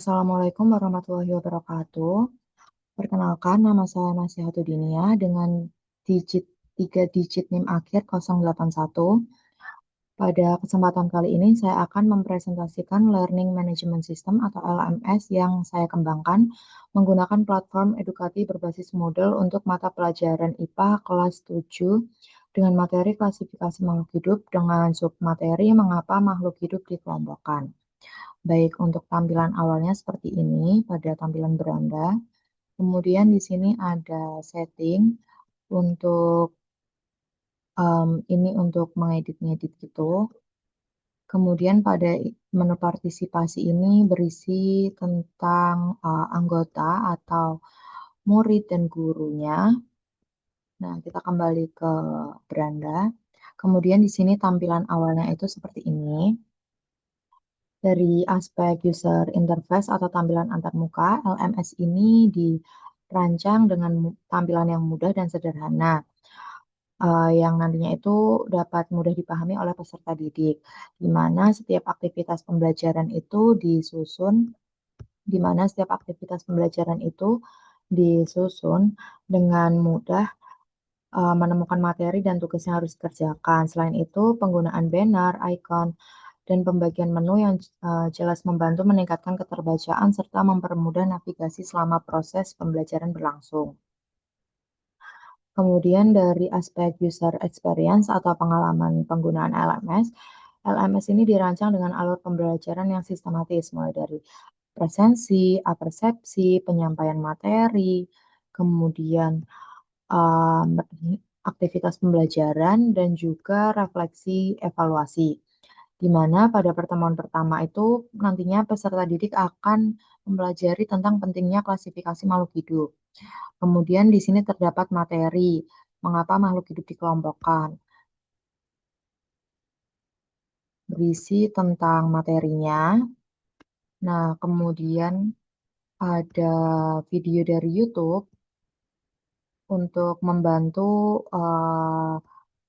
Assalamualaikum warahmatullahi wabarakatuh. Perkenalkan, nama saya Nasihatu Dinia dengan digit 3 digit NIM akhir 081. Pada kesempatan kali ini saya akan mempresentasikan Learning Management System atau LMS yang saya kembangkan menggunakan platform edukasi berbasis Moodle untuk mata pelajaran IPA kelas 7 dengan materi klasifikasi makhluk hidup dengan submateri mengapa makhluk hidup dikelompokkan. Baik, untuk tampilan awalnya seperti ini pada tampilan beranda. Kemudian di sini ada setting untuk ini untuk mengedit-ngedit gitu. Kemudian pada menu partisipasi ini berisi tentang anggota atau murid dan gurunya. Nah, kita kembali ke beranda. Kemudian di sini tampilan awalnya itu seperti ini. Dari aspek user interface atau tampilan antarmuka, LMS ini dirancang dengan tampilan yang mudah dan sederhana, yang nantinya itu dapat mudah dipahami oleh peserta didik, di mana setiap aktivitas pembelajaran itu disusun, di mana setiap aktivitas pembelajaran itu disusun dengan mudah menemukan materi dan tugas yang harus dikerjakan. Selain itu, penggunaan banner, icon, dan pembagian menu yang jelas membantu meningkatkan keterbacaan serta mempermudah navigasi selama proses pembelajaran berlangsung. Kemudian dari aspek user experience atau pengalaman penggunaan LMS ini dirancang dengan alur pembelajaran yang sistematis, mulai dari presensi, apersepsi, penyampaian materi, kemudian um, aktivitas pembelajaran, dan juga refleksi evaluasi. Di mana pada pertemuan pertama itu nantinya peserta didik akan mempelajari tentang pentingnya klasifikasi makhluk hidup. Kemudian di sini terdapat materi, mengapa makhluk hidup dikelompokkan, berisi tentang materinya. Nah, kemudian ada video dari YouTube untuk membantu eh,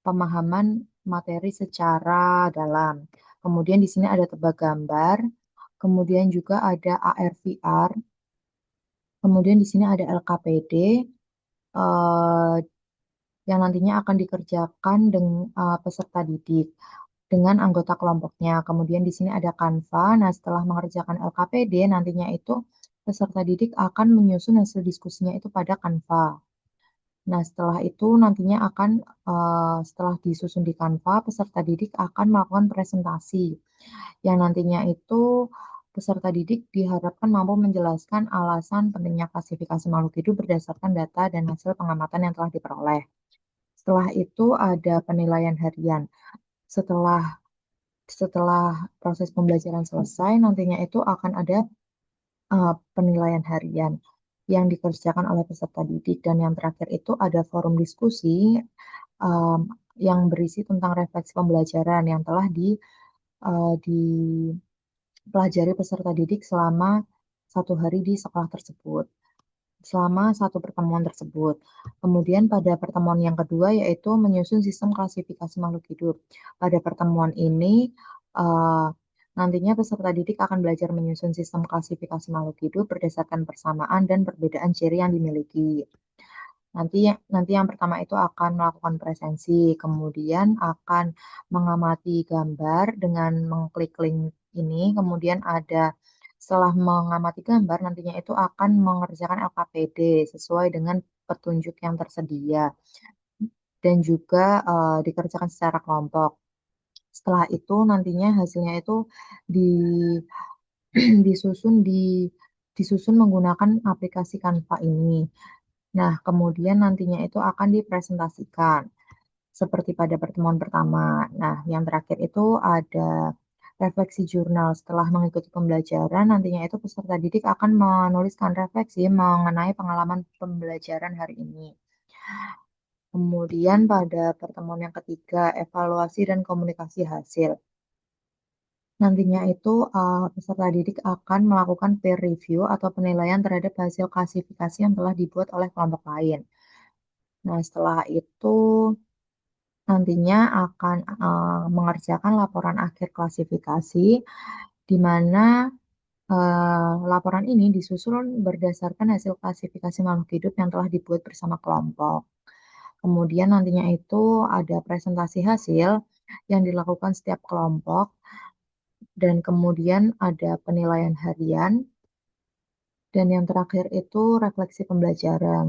pemahaman materi secara dalam. Kemudian di sini ada tebak gambar, kemudian juga ada AR VR, kemudian di sini ada LKPD eh, yang nantinya akan dikerjakan dengan peserta didik dengan anggota kelompoknya. Kemudian di sini ada Canva. Nah, setelah mengerjakan LKPD, nantinya itu peserta didik akan menyusun hasil diskusinya itu pada Canva. Nah, setelah itu nantinya setelah disusun di Canva, peserta didik akan melakukan presentasi. Yang nantinya itu peserta didik diharapkan mampu menjelaskan alasan pentingnya klasifikasi makhluk hidup berdasarkan data dan hasil pengamatan yang telah diperoleh. Setelah itu ada penilaian harian. Setelah setelah proses pembelajaran selesai, nantinya itu akan ada penilaian harian yang dikerjakan oleh peserta didik. Dan yang terakhir itu ada forum diskusi um, yang berisi tentang refleksi pembelajaran yang telah dipelajari peserta didik selama 1 hari di sekolah tersebut, selama satu pertemuan tersebut. Kemudian pada pertemuan yang kedua yaitu menyusun sistem klasifikasi makhluk hidup. Pada pertemuan ini eh, nantinya peserta didik akan belajar menyusun sistem klasifikasi makhluk hidup berdasarkan persamaan dan perbedaan ciri yang dimiliki. Nanti yang pertama itu akan melakukan presensi, kemudian akan mengamati gambar dengan mengklik link ini, kemudian setelah mengamati gambar nantinya itu akan mengerjakan LKPD sesuai dengan petunjuk yang tersedia dan juga dikerjakan secara kelompok. Setelah itu nantinya hasilnya itu di disusun disusun menggunakan aplikasi Canva ini. Nah, kemudian nantinya itu akan dipresentasikan seperti pada pertemuan pertama. Nah, yang terakhir itu ada refleksi jurnal. Setelah mengikuti pembelajaran, nantinya itu peserta didik akan menuliskan refleksi mengenai pengalaman pembelajaran hari ini. Kemudian pada pertemuan yang ketiga, evaluasi dan komunikasi hasil. Nantinya itu peserta didik akan melakukan peer review atau penilaian terhadap hasil klasifikasi yang telah dibuat oleh kelompok lain. Nah, setelah itu nantinya akan mengerjakan laporan akhir klasifikasi, di mana Laporan ini disusun berdasarkan hasil klasifikasi makhluk hidup yang telah dibuat bersama kelompok. Kemudian nantinya itu ada presentasi hasil yang dilakukan setiap kelompok, dan kemudian ada penilaian harian, dan yang terakhir itu refleksi pembelajaran.